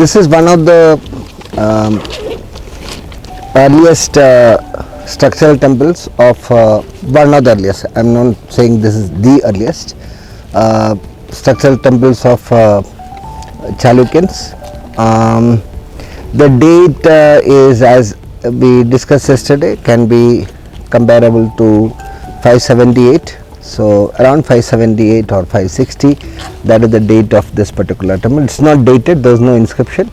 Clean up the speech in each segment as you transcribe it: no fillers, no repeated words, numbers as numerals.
this is one of the earliest structural temples of one of the earliest. I am not saying this is the earliest structural temples of Chalukyans. The date is, as we discussed yesterday, can be comparable to 578. So around 578 or 560, that is the date of this particular temple. It's not dated, there is no inscription.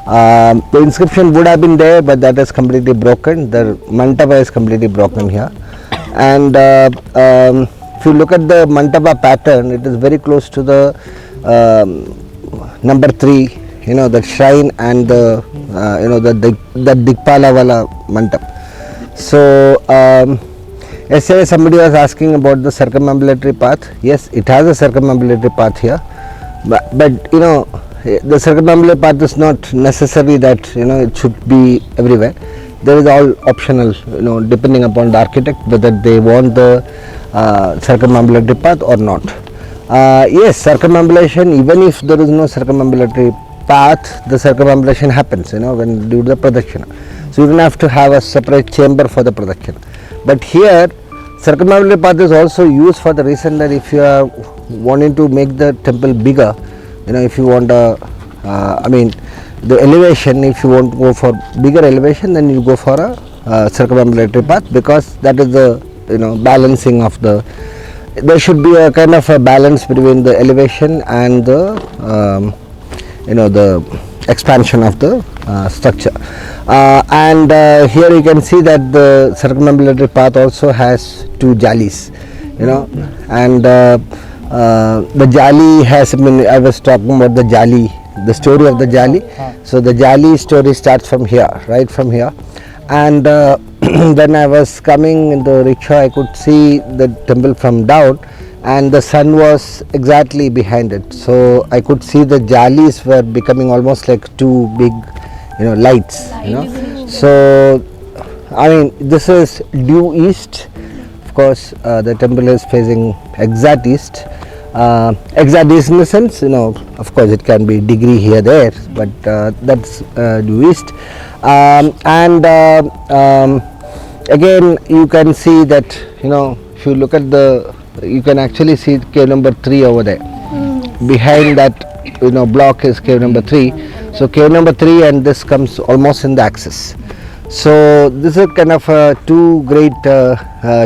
The inscription would have been there, but that is completely broken. The mantapa is completely broken here. And if you look at the mantapa pattern, it is very close to the number 3, the shrine and the the Dikpala wala mantap. So yesterday somebody was asking about the circumambulatory path. Yes, it has a circumambulatory path here, but the circumambulatory path is not necessary that it should be everywhere. There is all optional, depending upon the architect whether they want the circumambulatory path or not. Yes, circumambulation, even if there is no circumambulatory path, the circumambulation happens when you do the pradakshina. So you don't have to have a separate chamber for the pradakshina. But here circumambulatory path is also used for the reason that if you are wanting to make the temple bigger, if you want the elevation, if you want to go for bigger elevation, then you go for a circumambulatory path, because that is the balancing of the, there should be a kind of a balance between the elevation and the the expansion of the structure. And here you can see that the circumambulatory path also has 2 jalis, and the jali has, I was talking about the jali, the story of the jali. So the jali story starts from here, right from here. And when I was coming in the rickshaw, I could see the temple from down, and the sun was exactly behind it. So I could see the jalis were becoming almost like 2 big lights. So this is due east. Of course, the temple is facing exact east. Exact east in the sense, of course it can be degree here there, but that's due east. And again you can see that if you look at the, you can actually see cave number 3 over there. Behind that block is cave number 3. So cave number 3 and this comes almost in the axis. So this is kind of 2 great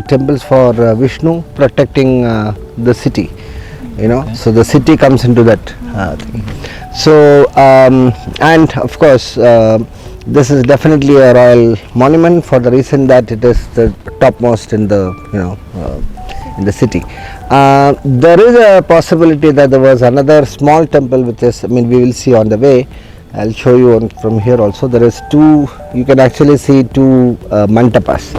temples for Vishnu protecting the city. So the city comes into that thing. So and of course this is definitely a royal monument for the reason that it is the topmost in the in the city. There is a possibility that there was another small temple which is, we will see on the way. I'll show you from here also. There is 2, you can actually see 2 mantapas,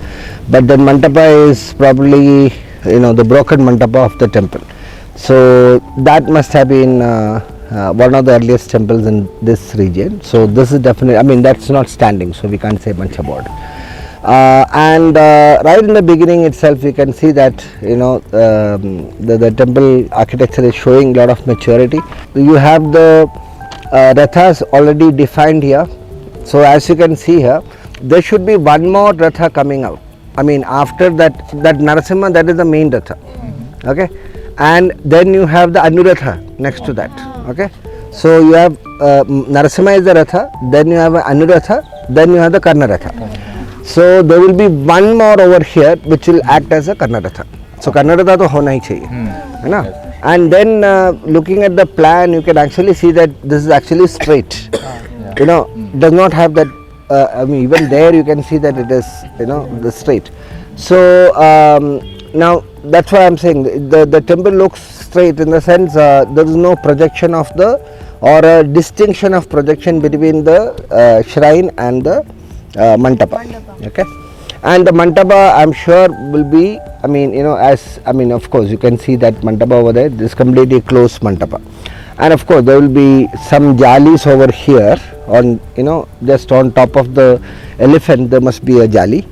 but the mantapa is probably the broken mantapa of the temple. So that must have been one of the earliest temples in this region. So this is definitely, that's not standing, so we can't say much about it. And right in the beginning itself, you can see that the temple architecture is showing a lot of maturity. You have the rathas already defined here. So as you can see here, there should be one more ratha coming out. After that Narasimha, that is the main ratha. Okay, and then you have the Anuratha next to that. Okay, so you have Narasimha is the ratha, then you have Anuratha, then you have the Karnaratha. So there will be one more over here which will act as a Karnaratha. So Karnaratha to hona hi chahiye, hai na? And then looking at the plan, you can actually see that this is actually straight. Does not have that. Even there you can see that it is the straight. So now that's why I'm saying the temple looks straight in the sense there is no projection of the, or a distinction of projection between the shrine and the mantapa. Okay, and the mantapa I'm sure will be, of course you can see that mantapa over there, this completely closed mantapa, and of course there will be some jalis over here on just on top of the elephant. There must be a jali.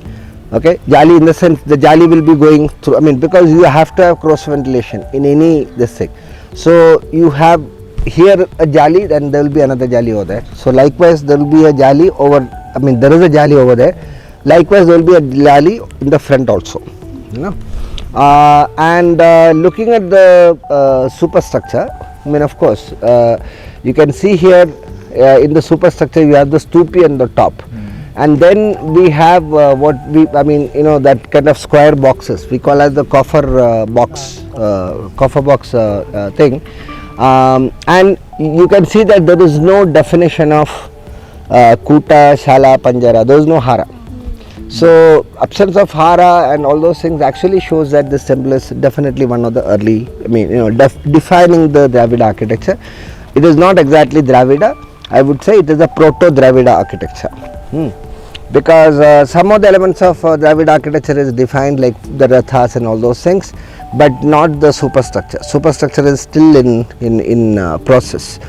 Okay, jali in the sense the jali will be going through, because you have to have cross ventilation in any this thing. So you have here a jali, then there will be another jali over there. So likewise there will be a jali over, I mean there is a jali over there. Likewise there will be a jali in the front also, you know. Looking at the superstructure, I mean of course you can see here in the superstructure you have the stupi on the top, and then we have what we, I mean, you know, that kind of square boxes we call as the coffer box thing, and you can see that there is no definition of kuta, shala, panjara. There is no hara. So absence of hara and all those things actually shows that this temple is definitely one of the early, I mean, you know, defining the Dravida architecture. It is not exactly Dravida. I would say it is a Proto-Dravida architecture, because some of the elements of Dravida architecture is defined, like the rathas and all those things, but not the superstructure. Superstructure is still in process.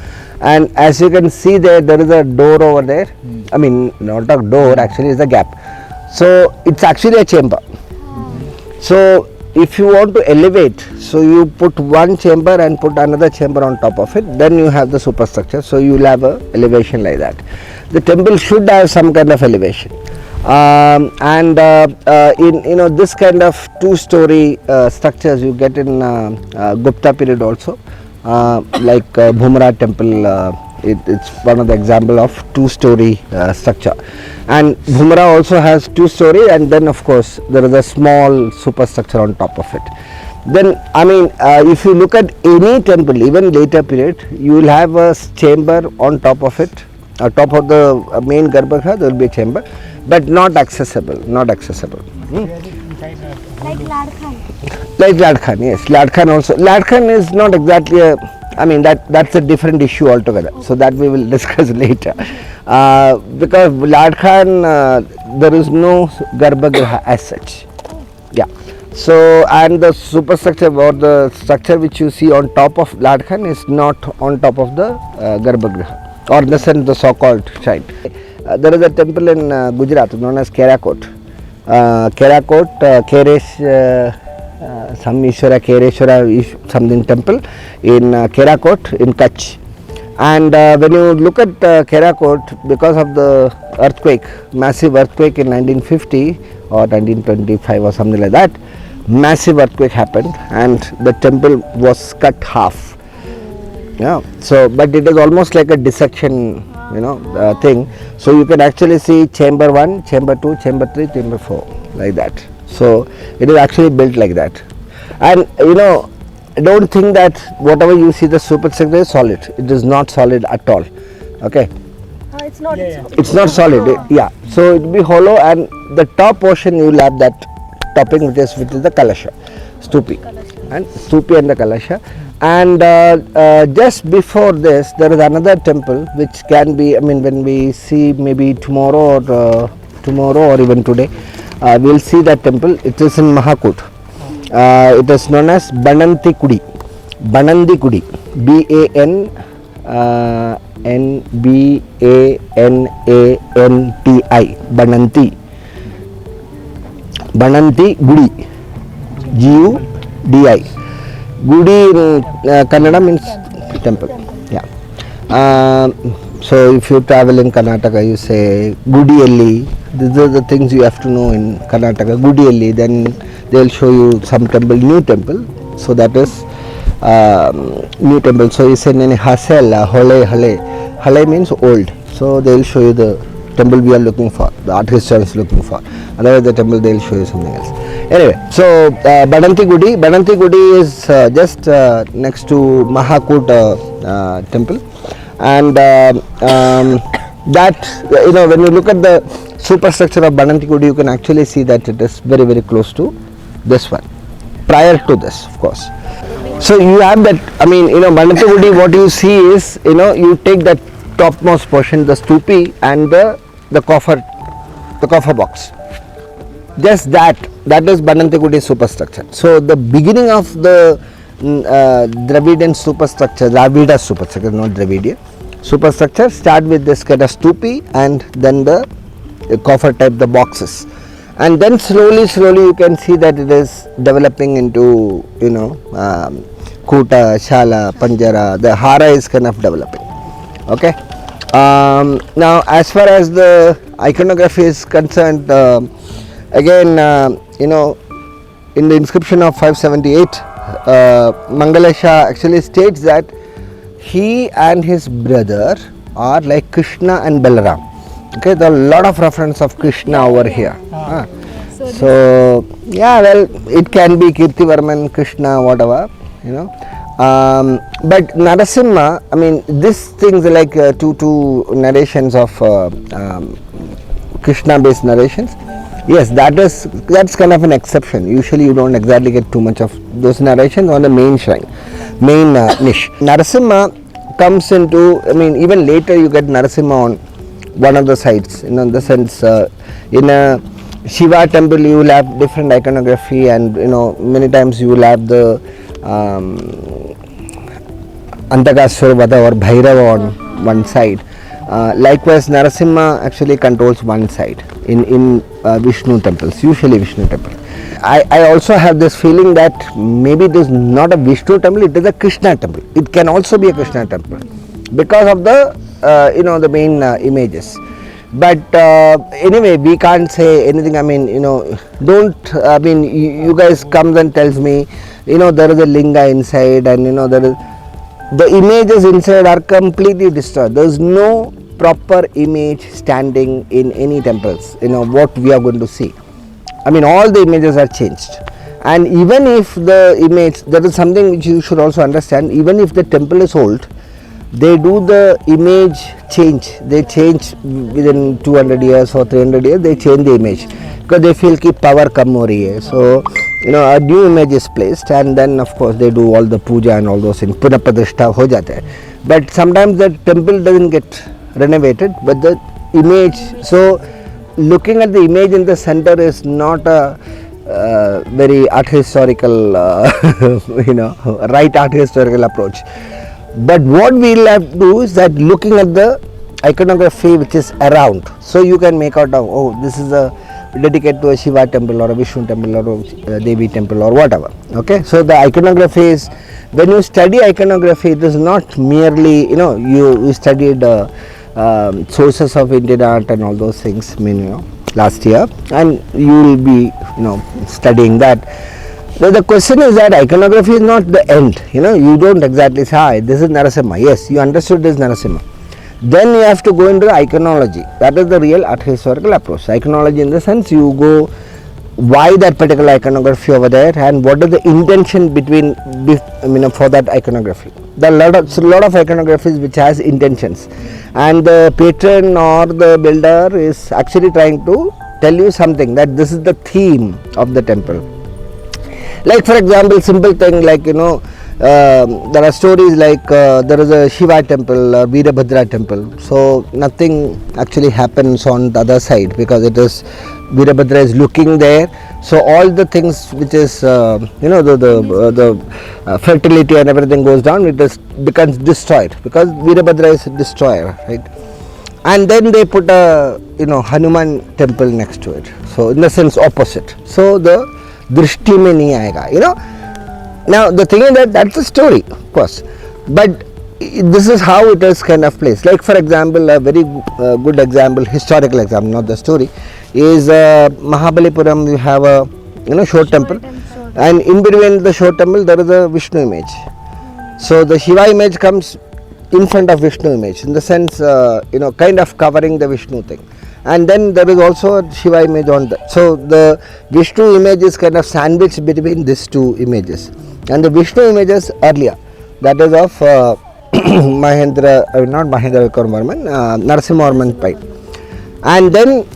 And as you can see there is a door over there. I mean, not a door, actually it's a gap. So it's actually a chamber. So if you want to elevate, so you put one chamber and put another chamber on top of it, then you have the superstructure. So you will have a elevation like that. The temple should have some kind of elevation, in, you know, this kind of two-story structures you get in Gupta period also, like Bhumra temple. It's one of the example of two-story structure, and Bhumra also has two-story, and then of course there is a small superstructure on top of it. Then, I mean, if you look at any temple, even later period, you will have a chamber on top of it. On top of the main Garbhagriha there will be a chamber, but not accessible. Not accessible. Like Lad Khan. Like Lad Khan, yes. Lad Khan also. Lad Khan is not exactly a, I mean, that's a different issue altogether. So that we will discuss later. Because Lad Khan, there is no Garbhagriha as such. Yeah. So, and the superstructure or the structure which you see on top of Lad Khan is not on top of the Garbhagriha, or the so-called shrine. There is a temple in Gujarat known as Kerakot. Keresh, some Ishwara, Kereshwara something temple in Kerakot in Kutch. And when you look at Kerakot, because of the earthquake, massive earthquake in 1950 or 1925 or something like that, massive earthquake happened and the temple was cut half. Yeah. So, but it is almost like a dissection, you know, thing. So you can actually see chamber 1, chamber 2, chamber 3, chamber 4, like that. So it is actually built like that. And you know, don't think that whatever you see the superstructure is solid. It is not solid at all. Okay. It's not. It's not solid. Yeah. So it will be hollow, and the top portion you will have that topping which is the kalasha, stupi, and stupi and the kalasha. And just before this, there is another temple which can be, I mean, when we see maybe tomorrow or even today, we will see that temple. It is in Mahakuta. It is known as Bananti Kudi. Banandi Kudi. Bananti. Bananti. Bananti Gudi. Gudi. Gudi in Kannada means temple. Yeah. So if you travel in Karnataka, you say Gudiyalli. These are the things you have to know in Karnataka. Gudiyalli. Then they will show you some temple, new temple. So that is new temple. So you say Hasel, Hole, Hale. Hale means old. So they will show you the temple we are looking for. The art historian is looking for. Otherwise the temple they will show you something else. Anyway, so Bananti Gudi is just next to Mahakuta temple, and that, you know, when you look at the superstructure of Bananti Gudi, you can actually see that it is very, very close to this one, prior to this, of course. So you have that, I mean, you know, Bananti Gudi, what you see is, you know, you take that topmost portion, the stupi and the coffer box. Just that is Bananti Gudi superstructure. So the beginning of the Dravidian superstructure, Dravida superstructure, not Dravidian superstructure, start with this kind of stupi and then the coffer type, the boxes, and then slowly you can see that it is developing into, you know, Kuta, Shala, Panjara, the Hara is kind of developing. Okay. Now, as far as the iconography is concerned, again, in the inscription of 578, Mangalesha actually states that he and his brother are like Krishna and Balaram. Okay, there are a lot of reference of Krishna over here. So yeah, well, it can be Kirtivarman, Krishna, whatever, but Narasimha, I mean, these things are like two narrations of Krishna-based narrations. Yes, that's kind of an exception. Usually, you don't exactly get too much of those narrations on the main shrine, main niche. Narasimha comes into, I mean, even later you get Narasimha on one of the sides. In the sense, in a Shiva temple, you will have different iconography, and many times you will have the Antagasura Vada or Bhairava on one side. Likewise, Narasimha actually controls one side in Vishnu temples, usually Vishnu temple. I also have this feeling that maybe it is not a Vishnu temple, it is a Krishna temple. It can also be a Krishna temple because of the the main images. But anyway, we can't say anything. I mean, don't. I mean, you guys comes and tells me, there is a linga inside, and there is the images inside are completely destroyed. There is no proper image standing in any temples. What we are going to see. I mean, all the images are changed. And even if the image, there is something which you should also understand. Even if the temple is old, they do the image change. They change within 200 years or 300 years. They change the image because they feel ki power kam ho rahi hai. So a new image is placed, and then of course they do all the puja and all those things. Punah pratishta ho jata hai. But sometimes the temple doesn't get renovated, but the image. So looking at the image in the center is not a very art historical, right art historical approach. But what we will have to do is that looking at the iconography which is around, so you can make out this is a dedicated to a Shiva temple or a Vishnu temple or a Devi temple or whatever. Okay, so the iconography is, when you study iconography, it is not merely you studied sources of Indian art and all those things last year, and you will be studying that. The question is that iconography is not the end. You don't exactly say, this is Narasimha. Yes, you understood this Narasimha. Then you have to go into the iconology. That is the real art historical approach. Iconology in the sense you go why that particular iconography over there, and what is the intention between for that iconography. There are a lot of iconographies which has intentions, and the patron or the builder is actually trying to tell you something, that this is the theme of the temple. Like for example, simple thing like there are stories like there is a Shiva temple or Veerabhadra temple, so nothing actually happens on the other side because it is Veerabhadra is looking there, so all the things which is the fertility and everything goes down, it becomes destroyed because Veerabhadra is a destroyer, right? And then they put a Hanuman temple next to it, so in the sense opposite, so the drishti mein nahi aayega, Now the thing is that that's the story, of course, but this is how it is kind of placed. Like for example, a very good example, historical example, not the story, is Mahabalipuram. You have a shore temple, and in between the shore temple there is a Vishnu image. So the Shiva image comes in front of Vishnu image, in the sense kind of covering the Vishnu thing. And then there is also a Shiva image on that. So the Vishnu image is kind of sandwiched between these two images. And the Vishnu images earlier, that is of Narasimha Pai. And then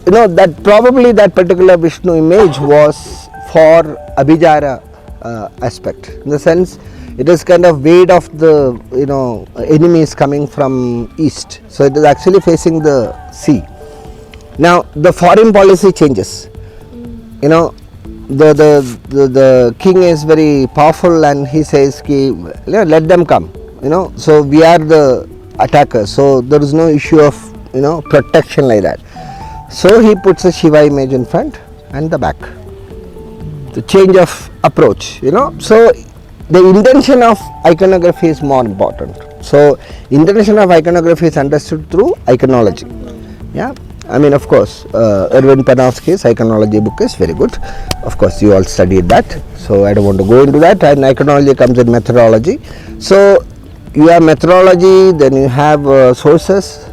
that probably that particular Vishnu image was for Abhijara aspect, in the sense it is kind of weight of the enemies coming from east, so it is actually facing the sea. Now the foreign policy changes. The king is very powerful and he says let them come. So we are the attackers, so there is no issue of protection like that. So he puts a Shiva image in front and the back. The change of approach. So the intention of iconography is more important. So intention of iconography is understood through iconology. Yeah, I mean, of course, Erwin Panofsky's iconology book is very good. Of course, you all studied that, so I don't want to go into that. And iconology comes in methodology. So you have methodology, then you have sources.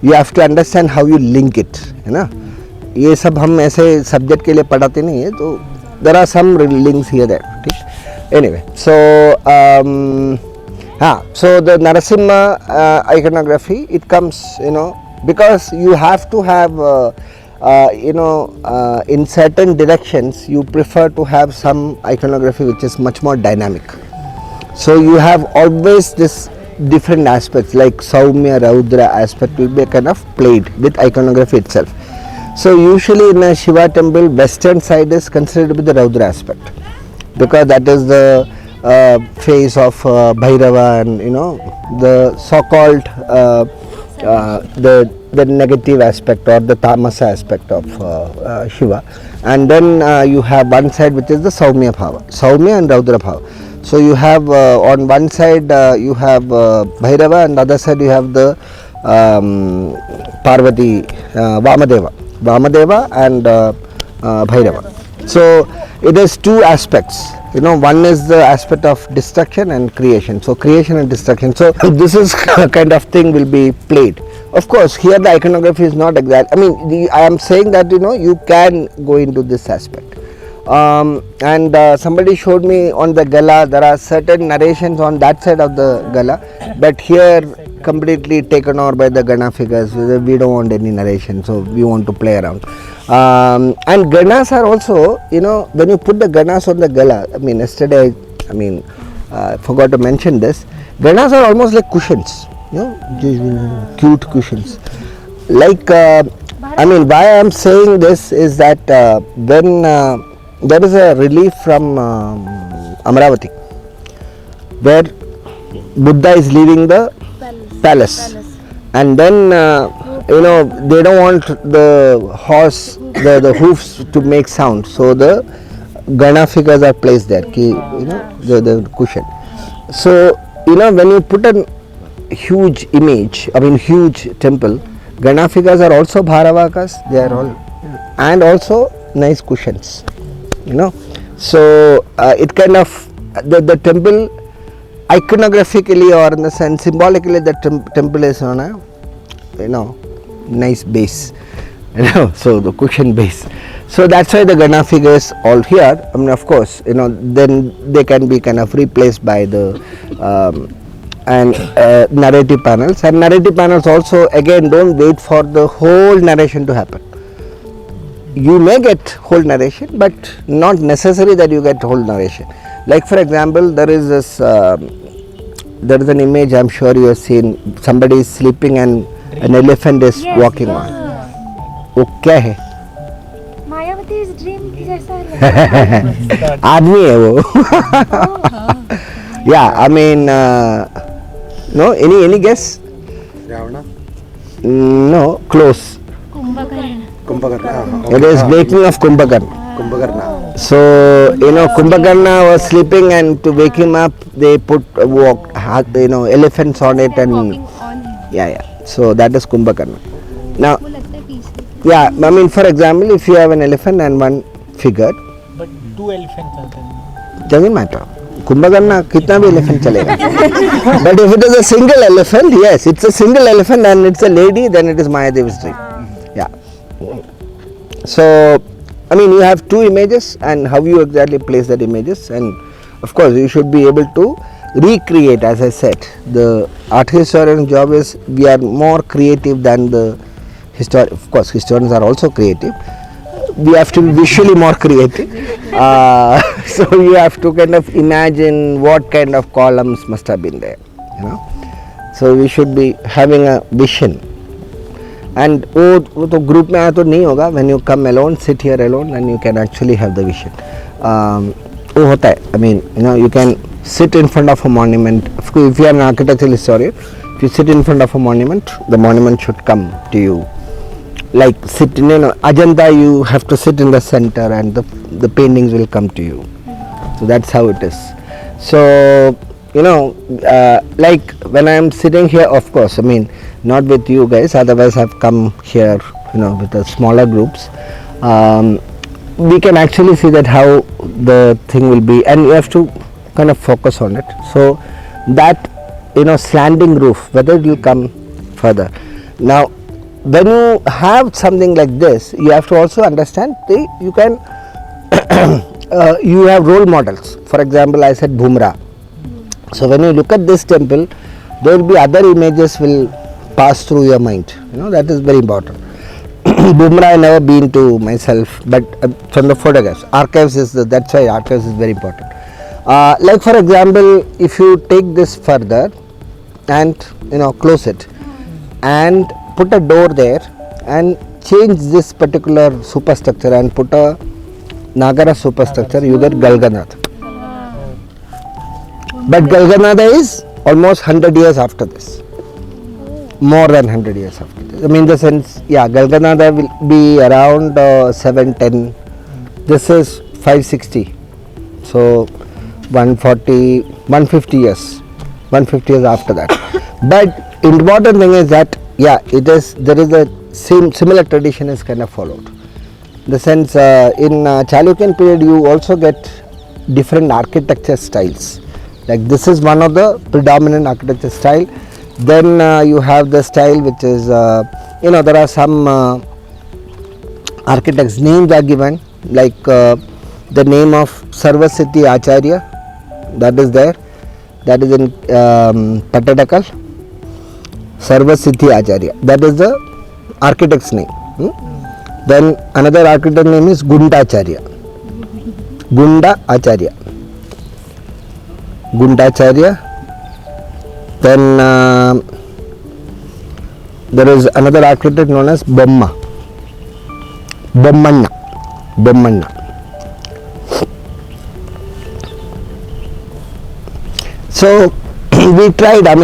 You have to understand how you link it, है ना. ये सब हम ऐसे subject के लिए पढ़ाते नहीं है, तो there are some links here there. ठीक. Anyway, so so the Narasimha iconography, it comes, because you have to have in certain directions you prefer to have some iconography which is much more dynamic. So you have always this different aspects, like Saumya Raudra aspect will be kind of played with iconography itself. So usually in a Shiva temple, western side is considered to be the Raudra aspect, because that is the face of Bhairava, and the so-called the negative aspect or the tamasa aspect of Shiva. And then you have one side which is the Saumya Bhava, Saumya and Raudra Bhava. So you have on one side you have Bhairava, and the other side you have the Parvati, Vamadeva and Bhairava. So it has two aspects. One is the aspect of destruction and creation. So creation and destruction. So this is kind of thing will be played. Of course, here the iconography is not exact. I mean, I am saying that you can go into this aspect. And somebody showed me on the gala, there are certain narrations on that side of the gala, but here completely taken over by the Gana figures. We don't want any narration, so we want to play around. And Ganas are also, when you put the Ganas on the gala, I mean, yesterday, I forgot to mention this, Ganas are almost like cushions, cute cushions. Like, why I am saying this is that when there is a relief from Amravati, where Buddha is leaving the palace. And then they don't want the horse, the hoofs to make sound, so the Gana figures are placed there, the cushion. So when you put a huge image, huge temple, Gana figures are also Bharavakas, they are all, and also nice cushions, so it kind of the temple iconographically, or in the sense symbolically, the temple is on a nice base, so the cushion base. So that's why the Gana figures all here. Of course, then they can be kind of replaced by the narrative panels. And narrative panels also, again, don't wait for the whole narration to happen. You may get whole narration, but not necessary that you get whole narration. Like, for example, there is this there is an image, I'm sure you have seen, somebody is sleeping and an elephant is walking on. वो क्या है? मायावती इस dream की जैसा है। आदमी है वो। Yeah, no, any guess? Ravana? No, close. Kumbhakarna. It is making of Kumbhakarna. So Kumbhakarna was sleeping, and to wake him up, they put elephants on it, and so that is Kumbhakarna. Now, for example, if you have an elephant and one figure, but two elephants are there. Doesn't matter. Kumbhakarna kitna bhi elephant chalega. But if it is a single elephant, yes, it's a single elephant and it's a lady, then it is Mayadevi's dream. Yeah. So, you have two images, and how you exactly place that images, and of course you should be able to recreate. As I said, the art historian's job is, we are more creative than the historian. Of course, historians are also creative. We have to be visually more creative. So you have to kind of imagine what kind of columns must have been there. So we should be having a vision. And वो तो group में आया तो नहीं होगा. When you come alone, sit here alone, and you can actually have the vision. वो होता है. You can sit in front of a monument. If you are an architectural historian, if you sit in front of a monument, the monument should come to you. Like sit in Ajanta, you have to sit in the center, and the paintings will come to you. So that's how it is. So like when I am sitting here, of course, I mean not with you guys, otherwise I've come here with the smaller groups. We can actually see that how the thing will be, and you have to kind of focus on it. So that slanting roof, whether it will come further. Now when you have something like this, you have to also understand you can you have role models. For example, I said Bhumra. So when you look at this temple, there will be other images will pass through your mind. That is very important. Bhumra I never been to myself, but from the photographs, archives that's why archives is very important. Like for example, if you take this further and close it and put a door there and change this particular superstructure and put a Nagara superstructure, you get Galganatha. But Galganatha is almost 100 years after this. More than 100 years after this. I mean, the sense, Galganatha will be around 710. This is 560. So 140, 150 years. 150 years after that. But important thing is that there is a similar tradition is kind of followed. The sense in Chalukyan period you also get different architecture styles. Like this is one of the predominant architecture style. Then you have the style which is there are some architects names are given, like the name of Sarvasiddhi Acharya, that is there, that is in Pattadakal. Sarvasiddhi Acharya, that is the architect's name. Then another architect name is Gunda Acharya. Then there is another architect known as Bommanna. So we tried, I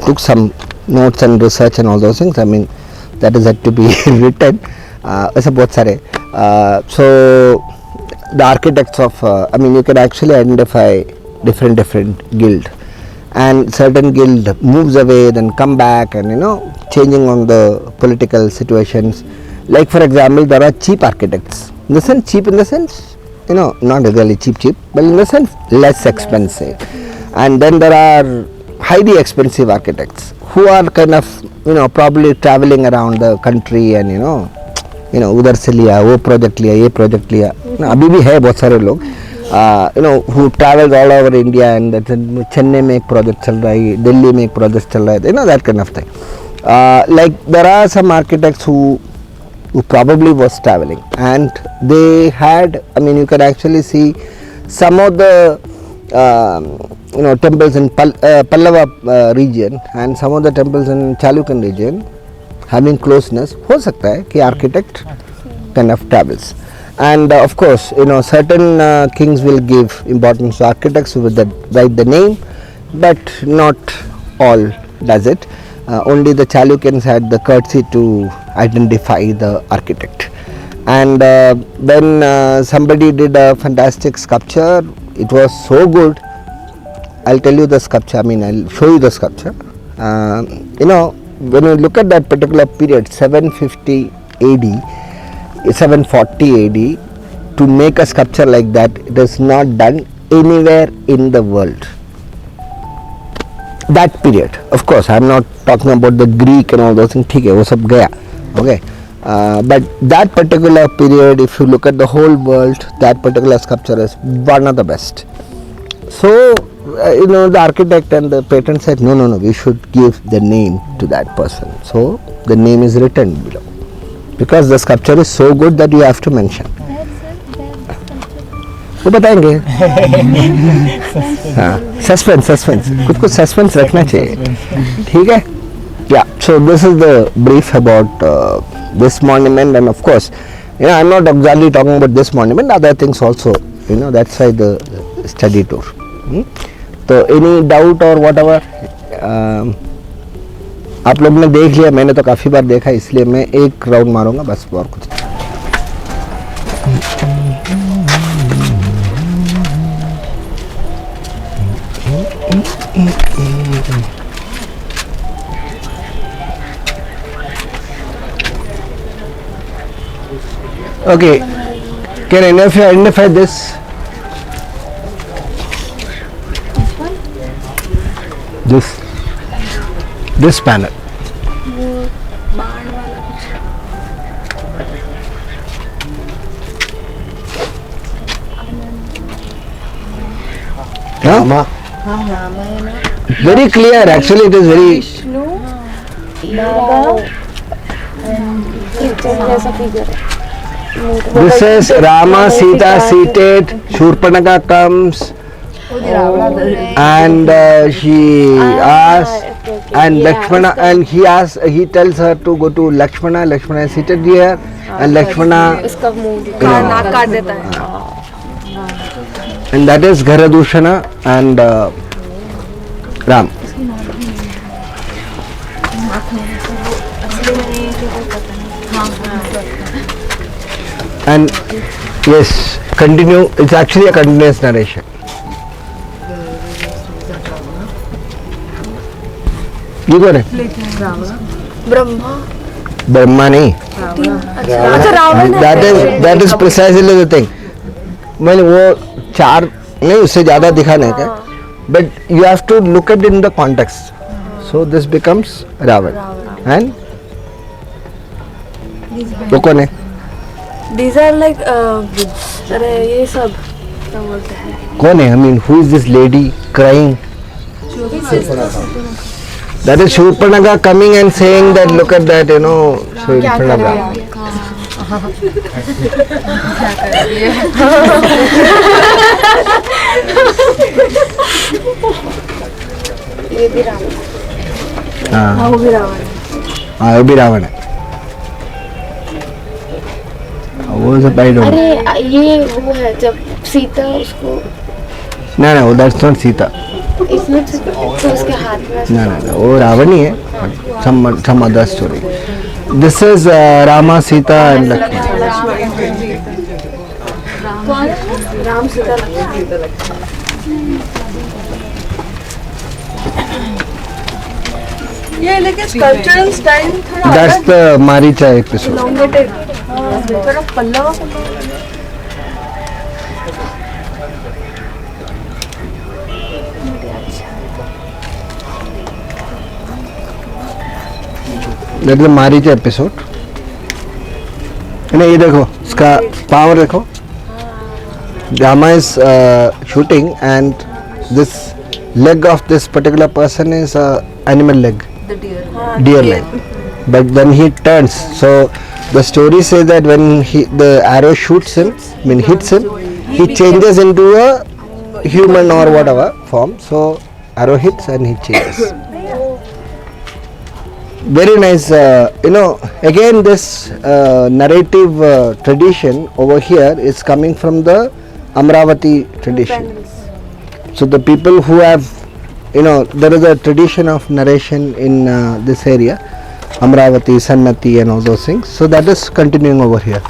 took some notes and research and all those things. That is had to be written. So the architects of, you can actually identify different guild, and certain guild moves away, then come back, and changing on the political situations. Like for example, there are cheap architects. In the sense, cheap in the sense, not really cheap, but in the sense less expensive. And then there are highly expensive architects who are kind of probably traveling around the country and उधर से लिया, वो project लिया, ये project लिया. अभी भी है बहुत सारे लोग who traveled all over India, and Chennai में एक प्रोजेक्ट चल रहा है, दिल्ली में एक प्रोजेक्ट चल रहा है, that kind of thing. Like there are some architects who probably was traveling, and they had, you can actually see some of the temples in Pallava region and some of the temples in Chalukyan region having closeness. हो सकता है कि architect kind of travels, and of course certain kings will give importance to architects who will write the name, but not all does it. Only the Chalukyans had the courtesy to identify the architect. And when somebody did a fantastic sculpture, it was so good. I'll tell you the sculpture, I'll show you the sculpture. When you look at that particular period, 750 AD, 740 AD, to make a sculpture like that, it is not done anywhere in the world. That period, of course, I am not talking about the Greek and all those things, ठीक है, वो सब गया, okay. But that particular period, if you look at the whole world, that particular sculpture is one of the best. So, the architect and the patron said, no, we should give the name to that person. So, the name is written below, because the sculpture is so good that you have to mention. वो बताएंगे. Suspense खुद को suspense रखना चाहिए, ठीक है. Yeah, so this is the brief about this monument, and of course I'm not exactly talking about this monument, other things also, that's why the study tour. तो any doubt or whatever, आप लोग ने देख लिया, मैंने तो काफ़ी बार देखा, इसलिए मैं एक राउंड मारूंगा बस, और कुछ. Okay, can any of you identify this? This panel. Rama. Very clear. Actually, it is very. This is Rama, Sita seated. Shurpanaka comes, and she asks, and Lakshmana, and he tells her to go to Lakshmana. Lakshmana is seated here, and Lakshmana, and that is Gharadushana and Ram. And yes, continue. It's actually a continuous narration. You got it. Brahma nahi. That is precisely the thing. मैंने वो चार नहीं उससे ज़्यादा दिखाने का, but you have to look at it in the context. So this becomes Ravan. And वो कौन है? These are like अरे ये सब क्या बोलते हैं? कौन है? I mean, who is this lady crying? That is Shurpanaka coming and saying that look at that, so in front of Ram. ये भी रावण। हाँ वो भी रावण। हाँ वो भी रावण है। वो सब आई डोंट। अरे ये वो है जब सीता उसको। ना वो that's not सीता। इसमें तो उसके हाथ में। ना वो रावण ही है। Some other story. This is Rama, Sita and Lakshmana. Ram Sita ये लेकिन स्कल्पचरल स्टाइल थोड़ा That's the Maricha episode. elongated थोड़ा Pallava That is the Maricha episode. नहीं ये देखो इसका power देखो. Rama is shooting and this leg of this particular person is animal leg. Deer leg. But then he turns. So the story says that when the arrow shoots him, hits him, he changes into a human or whatever form. So arrow hits and he changes. Very nice. Again this narrative tradition over here is coming from the Amravati tradition. So the people who have, there is a tradition of narration in this area, Amravati, Sannati and all those things. So that is continuing over here.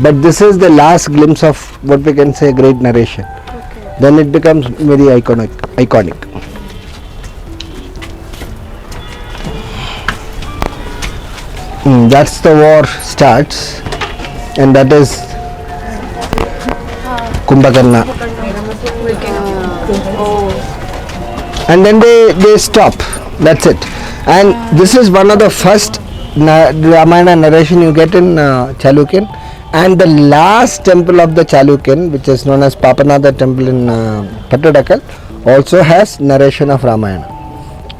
But this is the last glimpse of what we can say great narration. Okay. Then it becomes very iconic. That's the war starts, and that is Kumbhakarna. And then they stop. That's it. And this is one of the first Ramayana narration you get in Chalukyan. And the last temple of the Chalukyan, which is known as Papanatha temple in Pattadakal, also has narration of Ramayana.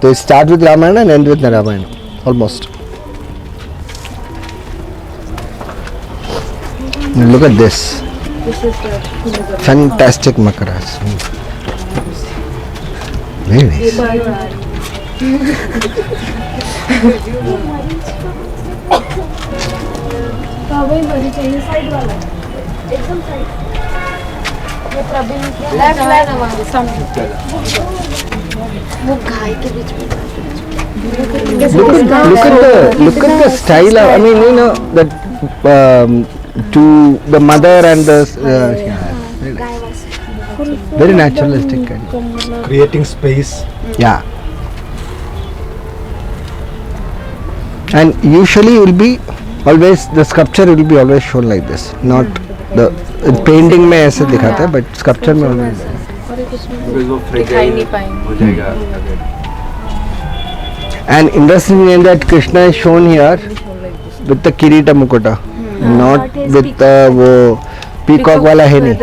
They start with Ramayana and end with Ramayana, almost. And look at this. Fantastic makaras. Very nice. Look at the style. I mean, that to the mother and the very naturalistic kind. Creating space. Yeah. And usually will be always the sculpture will be always shown like this, not the painting में ऐसे दिखाते हैं, but sculpture में always. दिखाई नहीं पाएंगे. And interestingly in that Krishna is shown here with the Kirita Mukuta, not with the peacock wala है नहीं.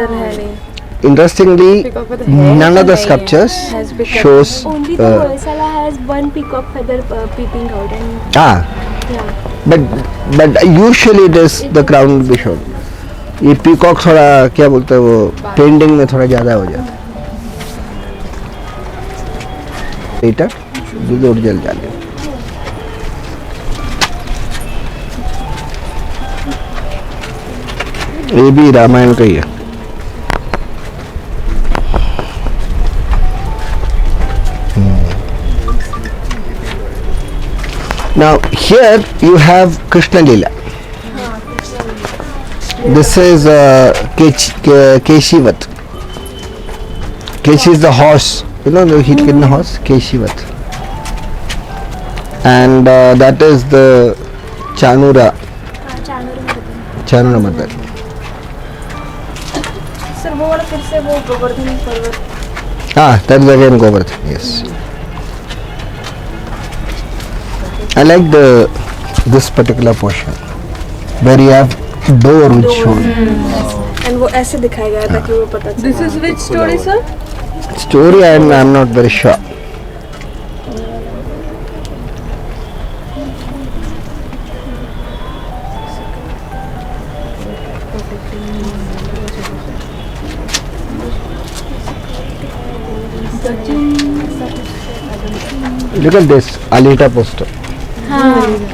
Interestingly, none of the sculptures shows. Only the Hoysala has one peacock feather peeping out and but usually it is the crown will be shown. ये peacock थोड़ा क्या बोलते हैं वो painting में थोड़ा ज़्यादा हो जाता है. Later, दूध उड़ जल जाते. ये भी रामायण का ही है. Now here you have Krishna Leela. This is Keshivat. Keshi is the horse. You know the Hitkin horse? Keshivat. And that is the Chanura. Chanura mother. Sir वो वाला फिर से वो गोवर्धन पर्वत. That is again Govardhan, yes. I like this particular portion where you have door which shown. And वो ऐसे दिखाया गया ताकि वो पता चले. This is which story, sir? Story I'm not very sure. Look at this Alita poster.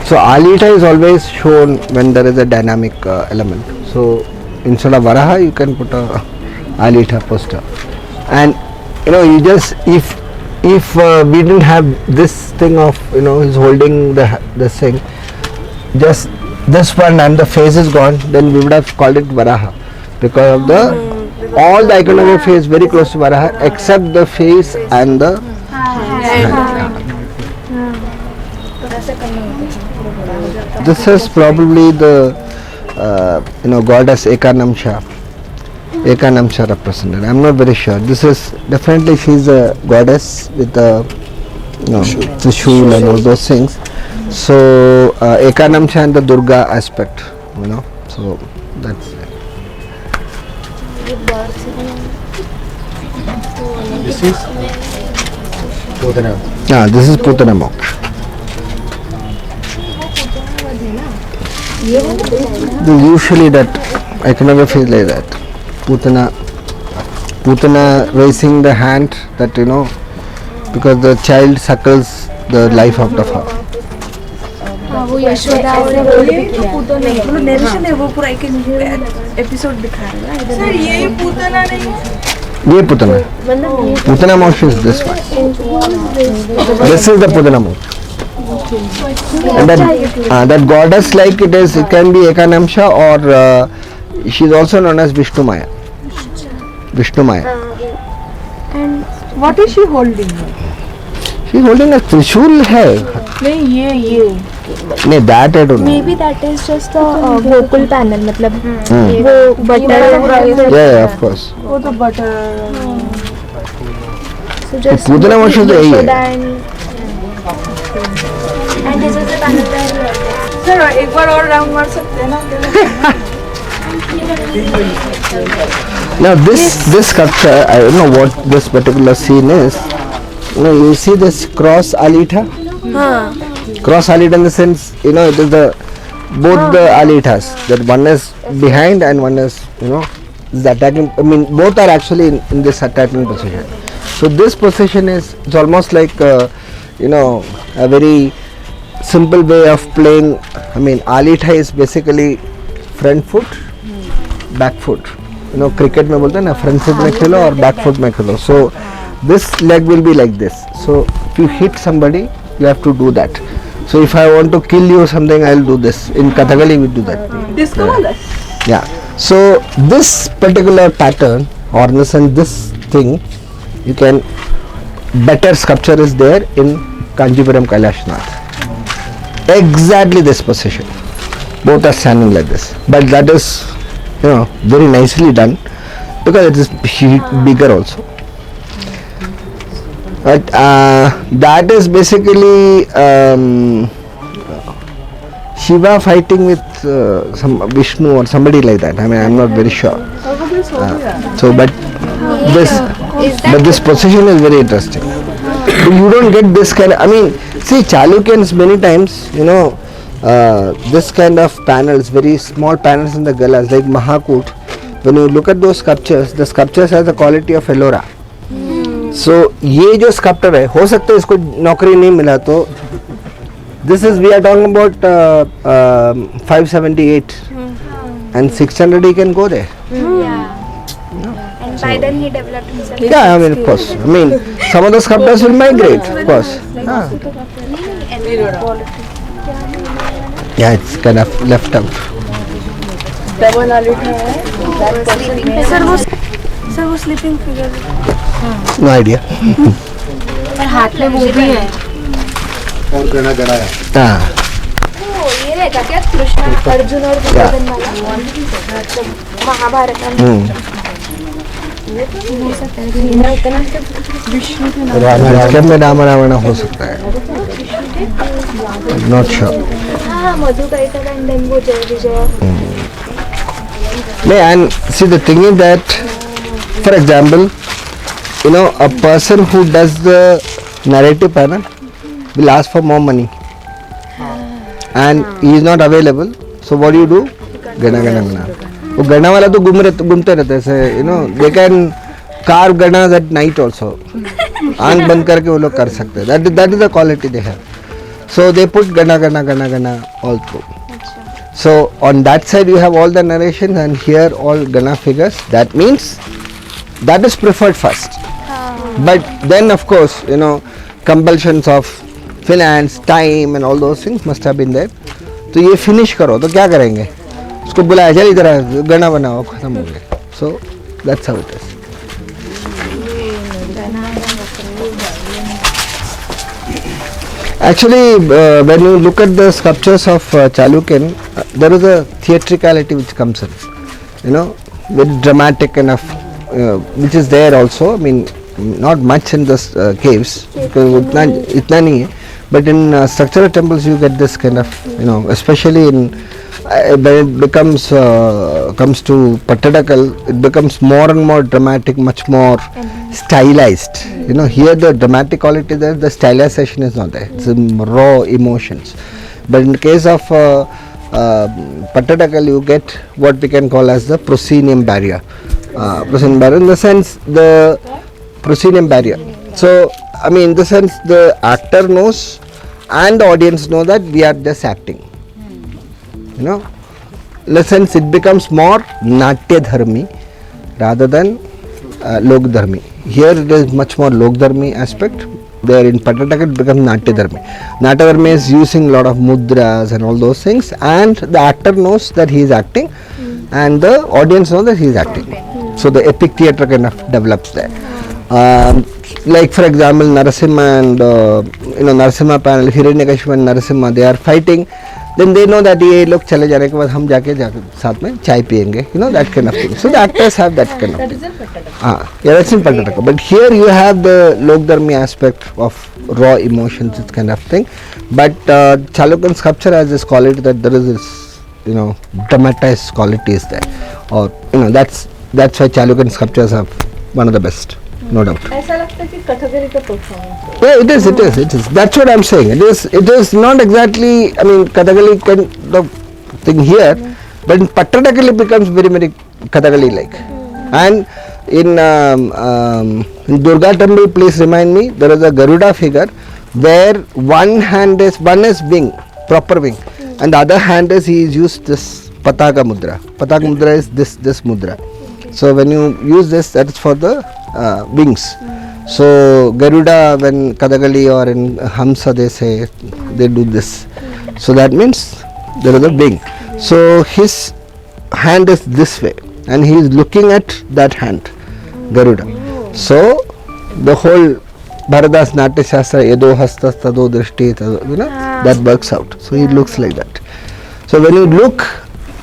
So Alita is always shown when there is a dynamic element. So instead of Varaha, you can put a Alita poster. And you know, you just if we didn't have this thing of he's holding this thing, just this one and the face is gone, then we would have called it Varaha because of the all the iconography is very close to Varaha except the face and the hand. This is probably the goddess Ekanamsha represented. I'm not very sure. This is definitely she's a goddess with the Trishul and all those things. So Ekanamsha and the Durga aspect, So that's it. This is Putana. This is Putana Moksha. Usually that iconography is like that. Putana raising the hand that because the child suckles the life out of her. वो यशोदा और वो narration है वो पूरा एक episode दिखा रहा है. सर ये पूतना नहीं. ये Putana Moksha is this one. This is the Putana Moksha. And that goddess, like it can be Ekanamsha or she is also known as Vishnu Maya. and what is she holding? She is holding a Trishul hai. नहीं ये नहीं, that I don't know. maybe that is just a vocal panel मतलब वो butter. Yeah, of course. वो तो butter. So just Putana Moksha तो यही है. and this is the panel. Sir एक बार और राउंड मार सकते हैं ना. Now this sculpture, I don't know what this particular scene is. You see this cross Alita? Cross Alita in the sense, it is both the Alitas. That one is behind and one is, is attacking. I mean, both are actually in this attacking position. So this position is, it's almost like, a very simple way of playing. I mean, Alita is basically front foot, back foot. Cricket में बोलते हैं ना, front foot में खेलो और back foot में खेलो. So this leg will be like this. So if you hit somebody, you have to do that. So if I want to kill you or something, I will do this. In Kathakali we do that. Disco वाला. Yeah. So this particular pattern, or in the sense this thing, you can, better sculpture is there in Kanjipuram Kailashnath. Exactly this position. Both are standing like this. But that is, very nicely done because it is bigger also. But that is basically Shiva fighting with some Vishnu or somebody like that. I mean, I'm not very sure. But this position is very interesting. You don't get this kind of, I mean, see, Chalukyans many times, this kind of panels, very small panels in the galas, like Mahakuta. When you look at those sculptures, the sculptures have the quality of Ellora. So, ये जो sculptor है, हो सकता है इसको नौकरी नहीं मिला तो, this is, we are talking about 578 and 600 he can go there. And by then he developed himself. Yeah, I mean, of course. I mean, some of the sculptors will migrate, of course. Yeah, it's kind of left out. Sir वो sleeping figure No idea. पर हाथ में वो भी है. और गणा गणाया हाँ. ये रहेगा क्या कृष्ण अर्जुन और दुर्योधन वाला महाभारत में. रामायण में रावण हो सकता है. Not sure. हाँ मधुकैटभ and then वो जय विजय. And see, the thing is that, for example, a person who does the narrative panel will ask for more money, and he is not available. So what do? Gana gana gana. वो गणा वाला तो घूमते रहते हैं, they can carve ganas at night also. आंख बंद करके वो लोग कर सकते हैं. That is the quality they have. So they put gana gana gana gana all through. So on that side you have all the narrations, and here all gana figures. That means that is preferred first. But then of course, compulsions of finance, time and all those things must have been there. तो ये finish करो तो क्या करेंगे? उसको बुलाया चल इधर गणा बनाओ, खत्म हो गया. So that's how it is. Actually, when you look at the sculptures of Chalukyan, there is a theatricality which comes in, very dramatic enough, which is there also. I mean, not much in the caves, because itna nahi hai. But in structural temples you get this kind of, especially in when it becomes comes to Pattadakal, it becomes more and more dramatic, much more stylized. Here the dramatic quality there, the stylization is not there. It's raw emotions. But in the case of Pattadakal, you get what we can call as the proscenium barrier. Proscenium barrier, in the sense, the proscenium barrier. So, I mean, in the sense, the actor knows and the audience know that we are just acting. In the sense, it becomes more Natya Dharmi rather than Lok Dharmi. Here it is much more Lok Dharmi aspect. There in Pattadakal it becomes Natya Dharmi. Natya Dharmi is using a lot of mudras and all those things, and the actor knows that he is acting and the audience knows that he is acting. So the epic theatre kind of develops there. Like for example, Narasimha and Narasimha panel, Hiranyakashipu and Narasimha, they are fighting. Then they know that ये लोग चले जाने के बाद हम जाके साथ में चाय पिएंगे, that kind of thing. So the actors have that kind of thing. Yeah, that's in Pattadakal. But here you have the Lokdharmi aspect of raw emotions, this kind of thing. But Chalukyan sculpture has this quality that there is this, dramatized quality is there. Or that's why Chalukyan sculptures are one of the best. No doubt. ऐसा लगता है कि कथकली का performance. Yeah, it is. That's what I'm saying. It is not exactly, I mean, Kathakali the thing here, but in Pattadakal it becomes very, very Kathakali-like. And in Durga temple, please remind me, there is a Garuda figure where one is wing, proper wing, and the other hand is he is used this Pataka mudra. Pataka mudra is this mudra. So when you use this, that is for the wings. So Garuda, when Kathakali or in Hamsa they say, they do this. So that means there is a wing. So his hand is this way and he is looking at that hand, Garuda. So the whole Bharadas Natya Shastra, Edo Hastas Tado Drishti, that works out. So it looks like that. So when you look,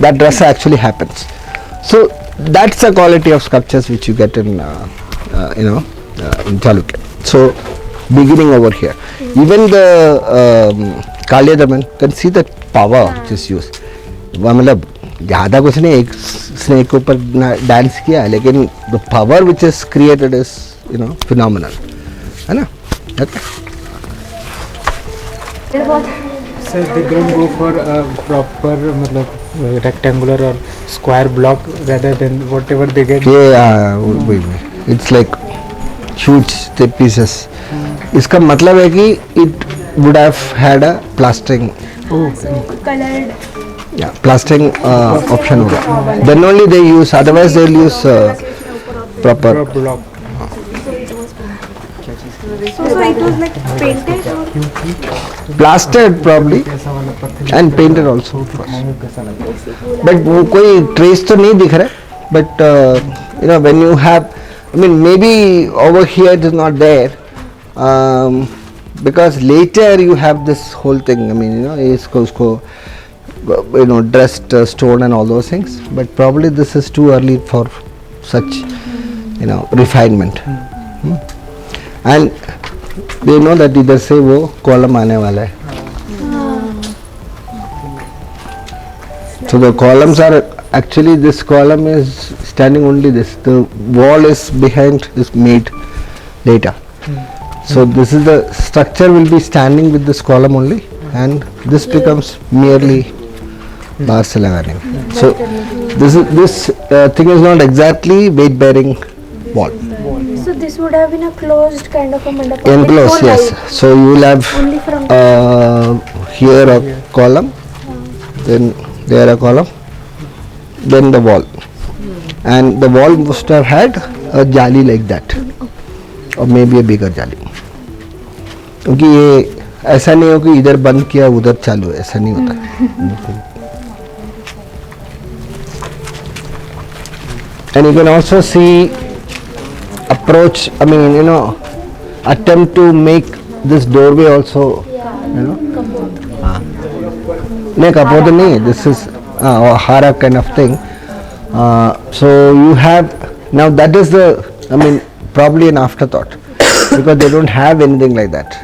that rasa actually happens. So that's the quality of sculptures which you get in, in Chalukya. So beginning over here. Even the Kalyadaman, can see the power which is used. मतलब ज़्यादा कुछ नहीं, एक snake के ऊपर dance किया, लेकिन the power which is created is phenomenal, है ना? Okay. So they don't go for a proper मतलब rectangular or square block rather than whatever they get. Yeah, it's like huge pieces. इसका मतलब है कि it would have had a plastering. Colored. Yeah, plastering option होगा. Then only they use. Otherwise they will use proper block. So it was like painted or plastered probably and painted also. But वो कोई trace तो नहीं दिख रहा है. But when you have, I mean maybe over here it is not there. Because later you have this whole thing. I mean इसको dressed stone and all those things, but probably this is too early for such refinement. And they know that इधर से वो column आने वाला है. So the columns are actually, this column is standing only this. The wall is behind, is made later. So this is the structure will be standing with this column only, and this becomes merely बाहर से लगाने में. So this thing is not exactly weight bearing wall. So this would have been a closed kind of a mandapa. Enclosed, yes. So you will have Only from here a column, then there a column, then the wall, and the wall must have had a jali like that, or maybe a bigger jali. क्योंकि ये ऐसा नहीं हो कि इधर बंद किया उधर चालू है, ऐसा नहीं होता. And you can also see approach, I mean attempt to make this doorway also, नहीं कपोद नहीं, this is hara kind of thing. So you have, now that is the, I mean probably an afterthought, because they don't have anything like that.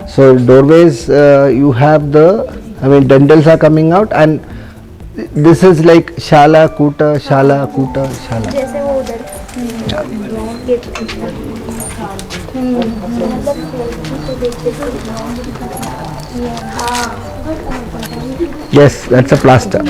So doorways, you have the, I mean dentils are coming out, and this is like shala kuta, shala kuta, shala. जैसे वो उधर. Yes, that's a plaster.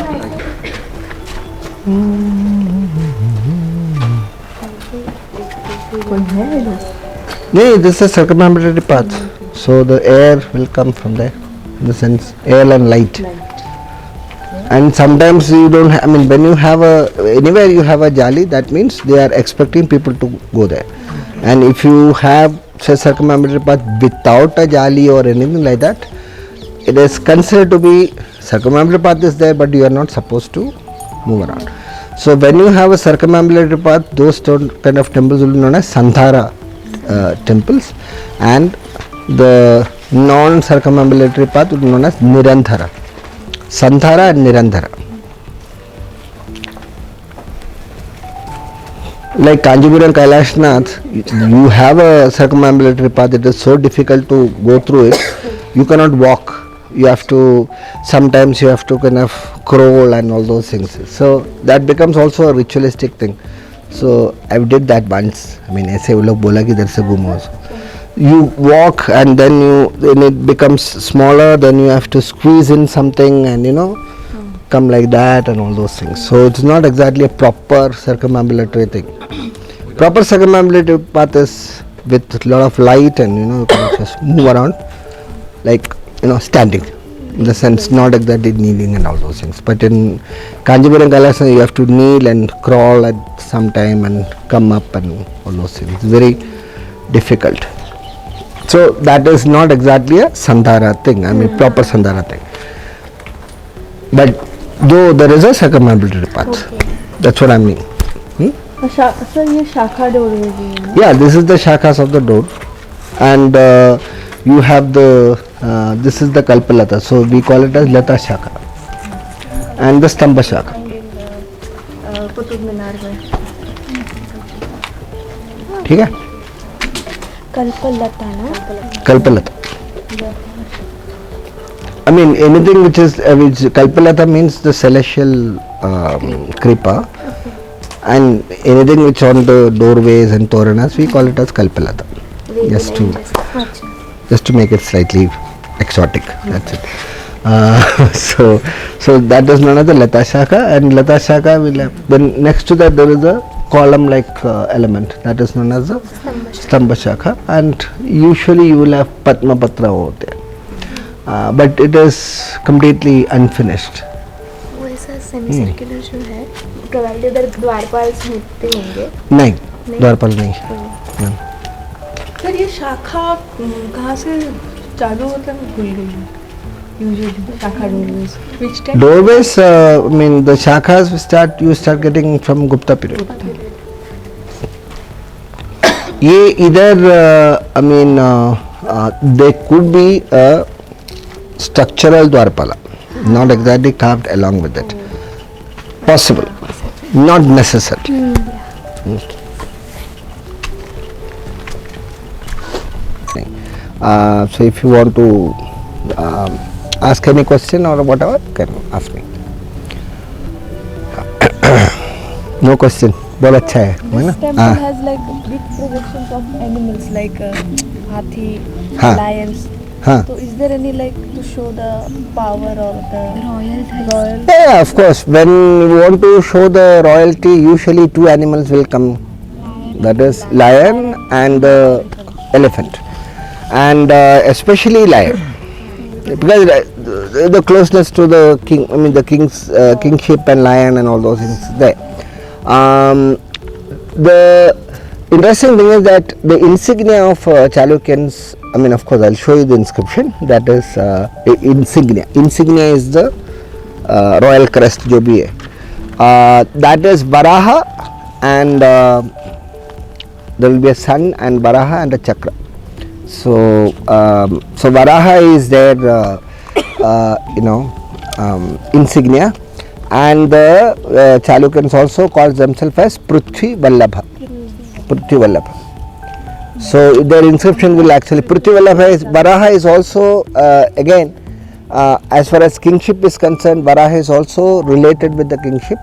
No, this is a circumambulatory path. So the air will come from there. In the sense, air and light. And sometimes you don't I mean when you have anywhere you have a jali, that means they are expecting people to go there. And if you have say circumambulatory path without a jali or anything like that, it is considered to be, circumambulatory path is there, but you are not supposed to move around. So when you have a circumambulatory path, those kind of temples will be known as Santhara temples, and the non-circumambulatory path will be known as Niranthara. Santhara and Niranthara. Like Kanjipuram Kailashnath, you have a circumambulatory path. It is so difficult to go through it. You cannot walk. You have to, sometimes you have to kind of crawl and all those things. So that becomes also a ritualistic thing. So I did that once. I mean, ऐसे वो लोग बोला कि इधर से घूमो. You walk and then it becomes smaller, then you have to squeeze in something and come like that and all those things. So it's not exactly a proper circumambulatory thing. Proper circumambulatory path is with a lot of light and you can just move around like standing, in the sense not exactly kneeling and all those things. But in Kanjipuram Kailashnath you have to kneel and crawl at some time and come up and all those things. It's very difficult. So that is not exactly a Sandhara thing, I mean proper Sandhara thing. But though there is a circumambulatory path, that's what I mean. Sir ये शाखा doorway भी है ना? Yeah, this is the shakhas of the door, and you have the this is the kalpalata, so we call it as lata shakha, and the stamba shakha. Qutub Minar में ठीक है, कल्पलता ना? kalpalata. I mean anything which is which kalpalata means the celestial kripa, and anything which on the doorways and toranas we call it as kalpalata. Just to make it slightly exotic. That's it. So that is known as the lata shaka, and lata shaka will have, then next to that there is a column like element that is known as the stamba shaka, and usually you will have padma patra over there, but it is completely unfinished. वो ऐसा semi circular जो है provided उधर द्वारपाल होते होंगे? नहीं, द्वारपाल नहीं. सर ये शाखा कहाँ से चालू होता है? भूल गई हूँ. Usually शाखा doorways which time? Doorways, I mean the shakhas you start getting from Gupta period. ये इधर I mean there could be a structural dwarpala, not exactly carved along with it. Possible, not necessary. So if you want to ask any question or whatever, can ask me. No question. बहुत अच्छा है, है ना? This temple has like big projections of animals like hathi, हाँ. lions. हाँ. So is there any like to show the power or the royal? Yeah, of course. When you want to show the royalty, usually two animals will come. That is lion and the elephant, and especially lion, because the closeness to the king. I mean the king's kingship and lion and all those things there. The interesting thing is that the insignia of Chalukyans, I mean of course I'll show you the inscription, that is insignia. Insignia is the royal crest जो भी है. That is Varaha, and there will be a sun and Varaha and a chakra. So so Varaha is their insignia, and the Chalukyans also call themselves as Prithvi Vallabha. Prithvi Vallabha. So their inscription will actually Prithvi Vallabha is Varaha is also again as far as kingship is concerned, Varaha is also related with the kingship.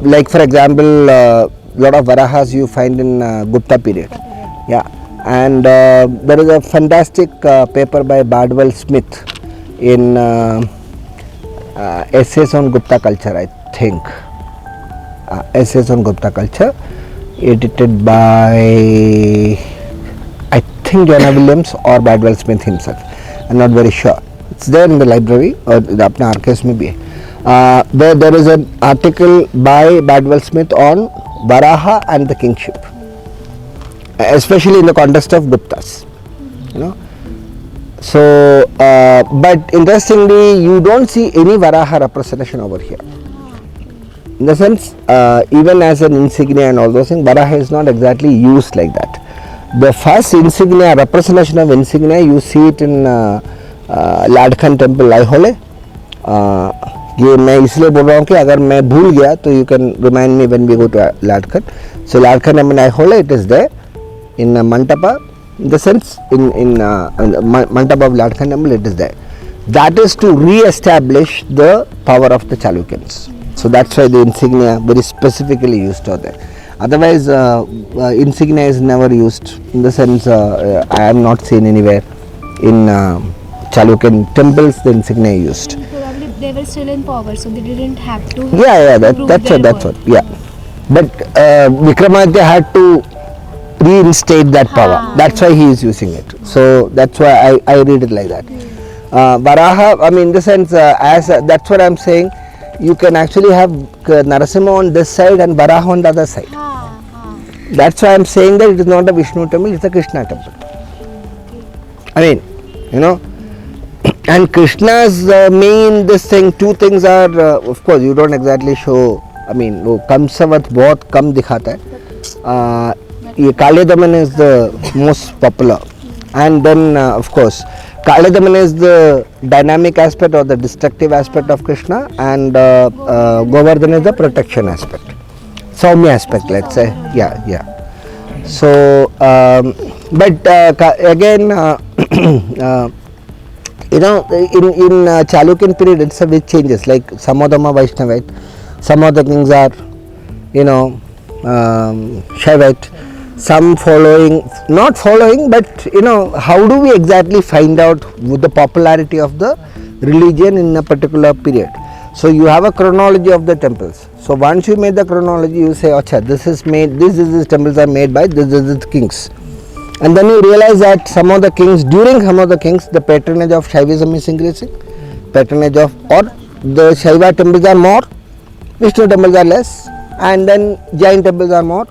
Like for example, lot of Varahas you find in Gupta period. Yeah, and there is a fantastic paper by Bardwell Smith in Essays on Gupta Culture, I think. Essays on Gupta Culture, edited by I think Jonah Williams or Bardwell Smith himself. I'm not very sure. It's there in the library or अपने archives में भी है. There is an article by Bardwell Smith on Varaha and the kingship, especially in the context of Guptas. You know. So, but interestingly, you don't see any Varaha representation over here. In the sense, even as an insignia and all those things, Varaha is not exactly used like that. The first insignia, representation of insignia, you see it in Ladkhan temple, Aihole. ये मैं इसलिए बोल रहा हूँ कि अगर मैं भूल गया तो you can remind me when we go to Ladkhan. So Ladkhan temple, Aihole, it is there in Mantapa. In the sense, in Mantapa of Ladkhan temple, it is there. That is to re-establish the power of the Chalukyans. So that's why the insignia very specifically used over there. Otherwise, insignia is never used. In the sense, I have not seen anywhere in Chalukyan temples the insignia used. Probably they were still in power, so they didn't have to. Yeah, that's what. Yeah, but Vikramaditya had to reinstate that power. That's why he is using it. So that's why I read it like that. Varaha, I mean in the sense, that's what I'm saying. You can actually have Narasimha on this side and Varaha on the other side. That's why I'm saying that it is not a Vishnu temple, it's a Krishna temple. I mean, you know, and Krishna's main this thing, two things are, of course, you don't exactly show I mean वो कंसवर्थ बहुत कम दिखाता है. ये काले दमन is the most popular, and then of course Kale Daman is the dynamic aspect or the destructive aspect of Krishna, and Govardhan is the protection aspect, Saumya aspect, let's say. Yeah. So, but again, you know, in Chalukyan period itself it changes. Like some of them are Vaishnavite, some of the kings are, you know, Shaivite. Some not following, but you know, how do we exactly find out the popularity of the religion in a particular period? So you have a chronology of the temples. So once you made the chronology, you say, "Acha, these temples are made by these kings," and then you realize that some of the kings, the patronage of Shaivism is increasing, patronage of, or the Shaiva temples are more, Vishnu temples are less, and then Jain temples are more.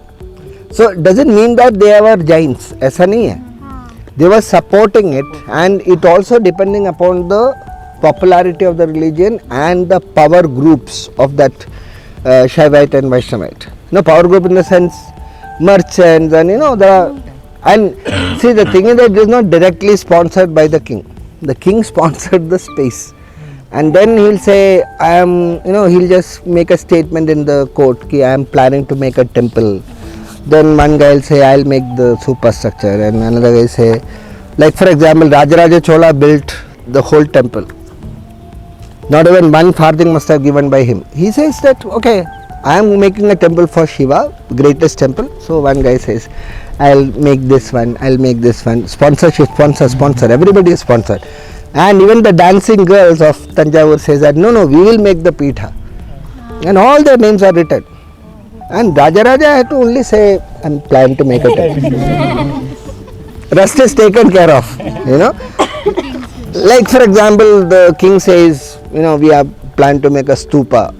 So doesn't mean that they were giants, ऐसा नहीं है. They were supporting it, and it also depending upon the popularity of the religion and the power groups of that Shaivite and Vaishnavite. No, power group in the sense merchants, and you know and see, the thing is that it is not directly sponsored by the king. The king sponsored the space, and then he'll say, he'll just make a statement in the court कि I am planning to make a temple. Then one guy will say, I'll make the superstructure, and another guy will say, like for example, Rajaraja Chola built the whole temple. Not even one farthing must have given by him. He says that, okay, I am making a temple for Shiva, greatest temple. So one guy says, I'll make this one, sponsorship, sponsor, everybody is sponsored. And even the dancing girls of Tanjavur says that, no, we will make the Pitha. And all their names are written. And Rajaraja had to only say, I'm planning to make a temple. Rest is taken care of, you know. Like for example, the king says, we have planned to make a stupa.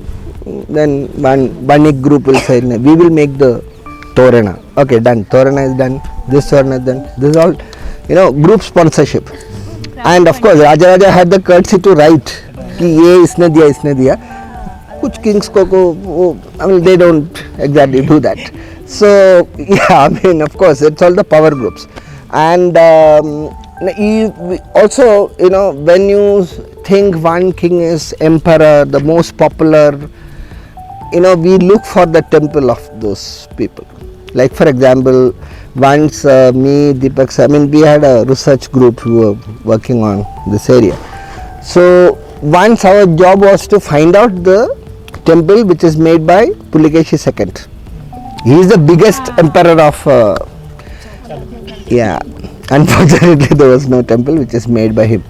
Then one group will say, we will make the Torana. Okay, done. Torana is done. This Torana is done. This is all, group sponsorship. And of course, Rajaraja had the courtesy to write, कि ये इसने दिया. Kuch kings they don't exactly do that. So yeah, of course it's all the power groups. And also, when you think one king is emperor, the most popular, we look for the temple of those people. Like for example, once me, Deepak, we had a research group who were working on this area. So once our job was to find out the temple which is made by Pulikeshi II. He is the biggest emperor of unfortunately there was no temple which is made by him.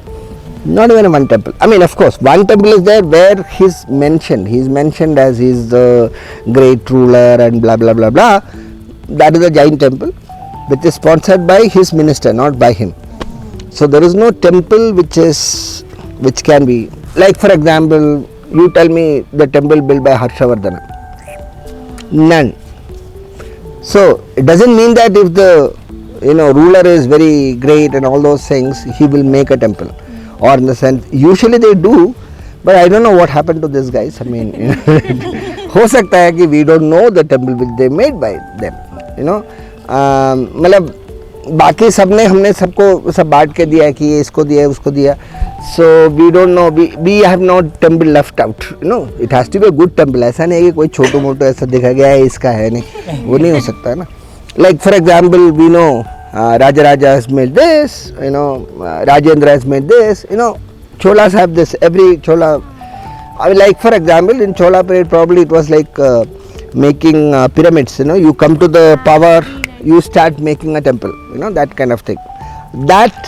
Not even one temple. Of course one temple is there where he is mentioned as he is the great ruler and blah blah blah blah. That is a Jain temple which is sponsored by his minister, not by him. So there is no temple which can be, like for example, you tell me the temple built by Harshavardhana. None. So it doesn't mean that if the ruler is very great and all those things, he will make a temple. Or in the sense, usually they do, but I don't know what happened to these guys. हो सकता है कि we don't know the temple which they made by them. मतलब बाकी सबने हमने सबको सब बांट के दिया कि ये इसको दिया उसको दिया. So we don't know, we have not temple left out, it has to be a good temple. ऐसा नहीं है कि कोई छोटो मोटो ऐसा देखा गया है इसका है नहीं, वो नहीं हो सकता है ना. Like for example, we know Rajaraja has made this, Rajendra has made this, Cholas have this, every Chola. Like for example, in Chola period probably it was like making pyramids, you come to the power, you start making a temple, that kind of thing. That